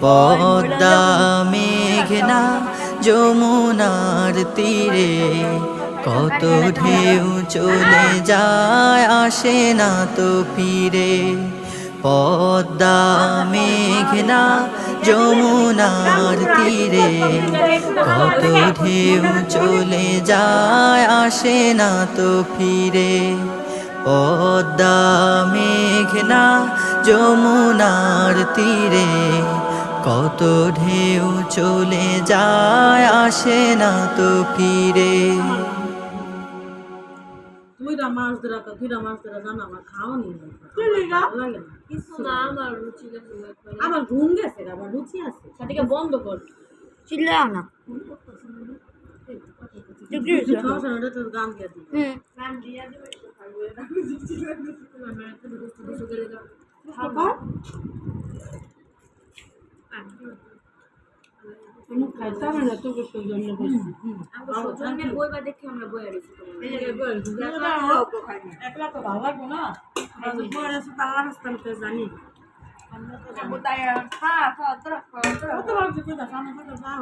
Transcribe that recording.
পদ্মা মেঘনা যমুনার তীরে কত ঢেউ চলে যায় আসে না তো ফিরে। পদ্মা মেঘনা যমুনার তীরে কত ঢেউ চলে যায় আসে না তো ফিরে। পদ্মা মেঘনা যমুনার তীরে কত ঢেউ চলে যায় আসে না তো ফিরে। দুইটা মাছ ধরা জানো আমার খাওয়া নিয়ে লাগে না কিছু না আমার রুচি গেছে একবারে। আমার ঘুম গেছে আমার রুচি আছে সাথীকে বন্ধ কর। চিল্লাও না। সমস্যা তোর গান কে দিই গান দিয়া দিবে তো খাইবে না। আমার একটু দুষ্টু গেলে গা। তুমি খাইতে হবে না তোকে সৌজন্য বেশি আমরা সজনের বইবা দেখে আমরা বইয়া রইছি একলা তো ভালো লাগবে না বয়স তালা রাস্তাম তো জানি কত ভালো কথা সামনে কথা যাও